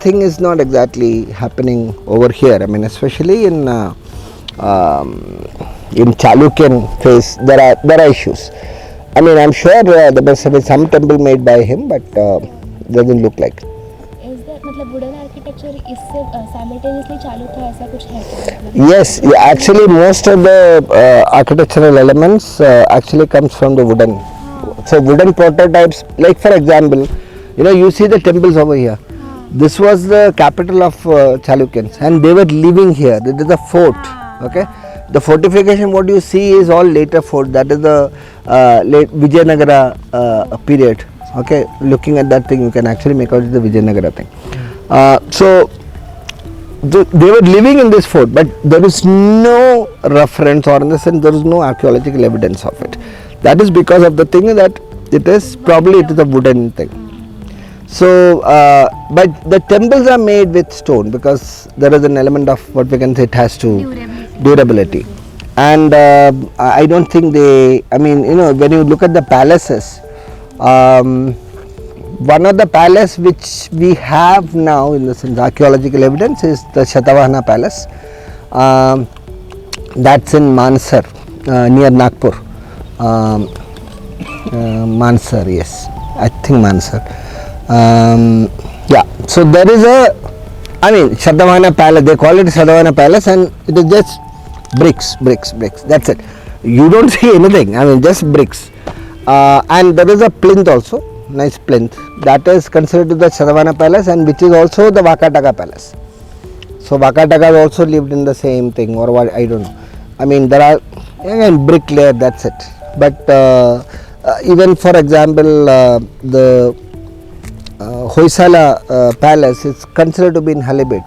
thing is not exactly happening over here. Especially in Chalukyan phase, there are issues. I'm sure there must be some temple made by him, but doesn't look like. Is that wooden architecture इससे simultaneously चालू था, ऐसा कुछ है? Yes, actually most of the architectural elements actually comes from the wooden. So wooden prototypes, like for example, you see the temples over here. This was the capital of Chalukyans, and they were living here. It is a fort. Okay, The fortification what you see is all later fort, that is the late Vijayanagara period. Okay, looking at that thing you can actually make out the Vijayanagara thing. So they were living in this fort, but there is no reference, or in the sense there is no archaeological evidence of it. That is because of the thing that it is probably a wooden thing. So but the temples are made with stone, because there is an element of what we can say, it has to durability. And I don't think they, I mean, you know, when you look at the palaces, one of the palace which we have now in the sense archaeological evidence is the Shatavahana palace, that's in Mansar, near Nagpur. Mansar, yes, I think Mansar. Yeah, so there is a, I mean, Shatavahana palace, they call it Shatavahana palace, and it is just bricks, that's it. You don't see anything, I mean, just bricks. And there is a plinth also, nice plinth, that is considered to the Shatavahana palace, and which is also the Vakataka palace. So Vakataka also lived in the same thing, or what, I don't know. I mean, there are, again, brick layer, that's it. But even for example, the Hoysala palace is considered to be in Halibut,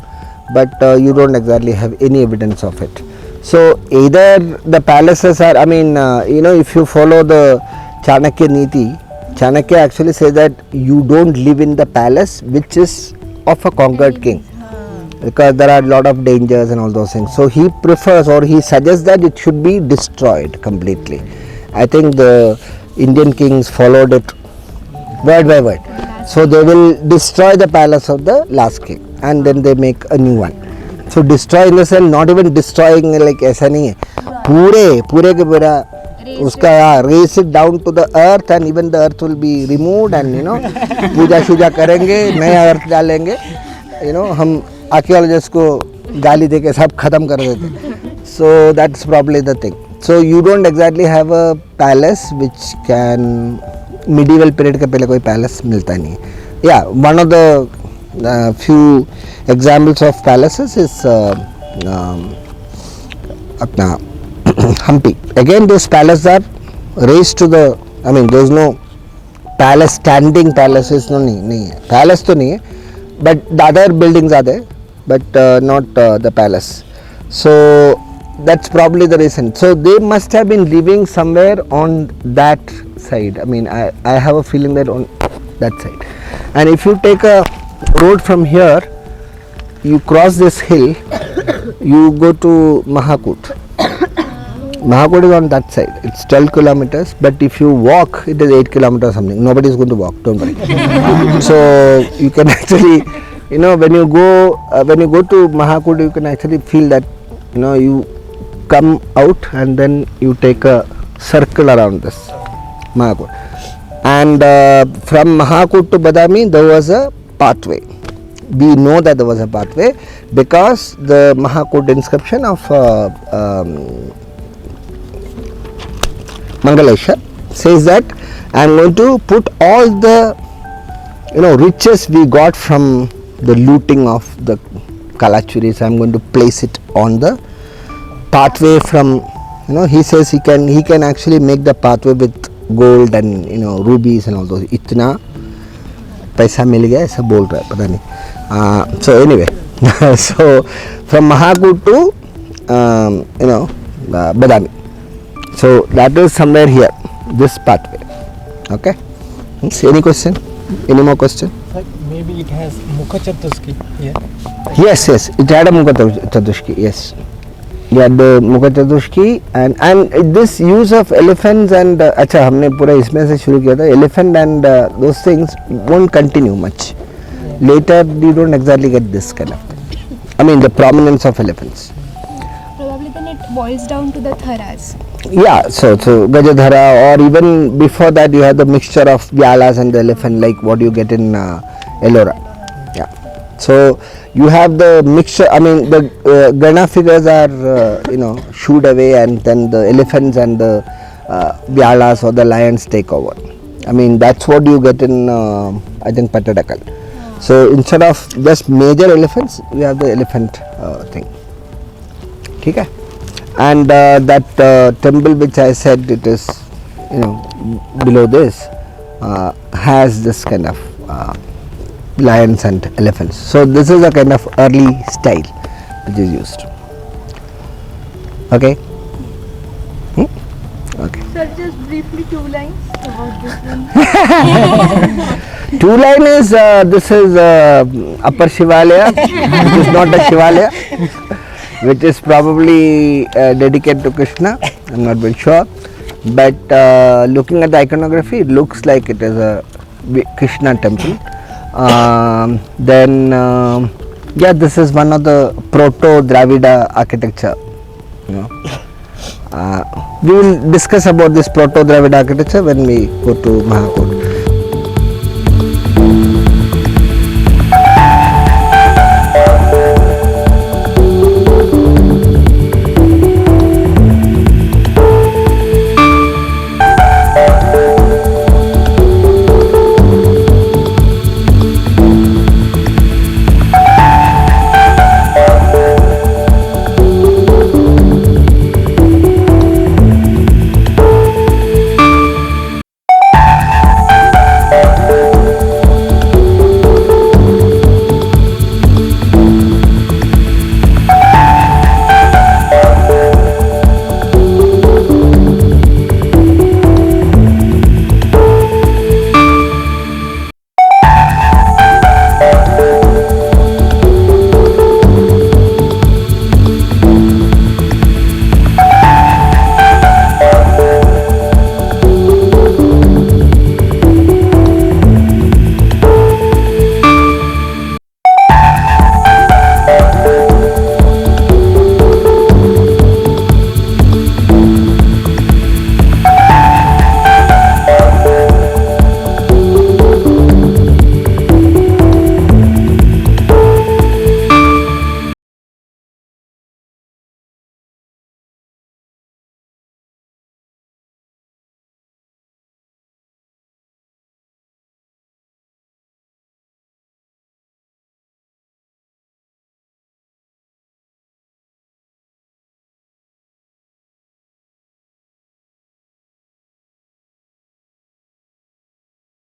but you don't exactly have any evidence of it. So either the palaces are, I mean, you know, if you follow the Chanakya Niti, Chanakya actually says that you don't live in the palace which is of a conquered king, because there are a lot of dangers and all those things. So he prefers, or he suggests that it should be destroyed completely. I think the Indian kings followed it word by word. So they will destroy the palace of the last king and then they make a new one. So destroy in the sense, not even destroying like ऐसा नहीं है, पूरे के पूरा उसका raise it down to the earth, and even the earth will be removed, and you know पूजा शूजा करेंगे, नया earth डालेंगे, you know हम archaeologists को गाली देके सब खत्म कर देते. So that's probably the thing. So you don't exactly have a palace which can, medieval period के पहले कोई palace मिलता नहीं है. Yeah, one of the few examples of palaces is अपना Hampi. Again, those palaces are raised to the, I mean, there is no palace, standing palaces, no नहीं है. Palace तो नहीं है, but the other buildings are there, but not the palace. So that's probably the reason. So they must have been living somewhere on that side. I mean, I have a feeling that on that side. And if you take a road from here, you cross this hill, you go to Mahakuta. Mahakuta is on that side. It's 12 kilometers, but if you walk, it is 8 kilometers or something. Nobody is going to walk, don't worry. So you can actually, you know, when you go to Mahakuta, you can actually feel that, you know, you come out and then you take a circle around this Mahakuta. And from Mahakuta to Badami, there was a pathway. We know that there was a pathway because the Mahakuta inscription of Mangalesha says that I am going to put all the, you know, riches we got from the looting of the Kalachuris. I am going to place it on the pathway from, you know, he says he can actually make the pathway with gold and, you know, rubies and all those. Itna paisa mil gaya aisa bol raha hai, pata nahi. So anyway, so from Mahakuta to you know, Badami. So that is somewhere here, this pathway. Okay. Any question? Any more question? Maybe it has Mukha Chatushki here. Yes, it had a Mukha Chatushki. Yes. Yeah, the Mukha Chatushki and this use of elephants and अच्छा हमने पूरा इसमें से शुरू किया था. Elephant and those things won't continue much. Later you don't exactly get this kind of thing. I mean the prominence of elephants. Probably then it boils down to the Tharas. Yeah, so Gajadhara, or even before that you have the mixture of Vyalas and the elephant, like what you get in Ellora. Yeah. So you have the mixture, I mean the Gana figures are you know, shooed away, and then the elephants and the Vyalas or the lions take over. I mean that's what you get in I think Pattadakal. So instead of just major elephants, we have the elephant thing. Okay. and that temple which I said it is, you know, below this has this kind of lions and elephants. So this is a kind of early style which is used. Okay. Okay. Sir, just briefly 2 lines about this one. 2 line is this is Upper Shivalaya, which is not a Shivalaya, which is probably dedicated to Krishna. I'm not very sure, but looking at the iconography, it looks like it is a Krishna temple. Then yeah, this is one of the Proto-Dravida architecture. You know, we will discuss about this Proto-Dravida architecture when we go to Mahakuta.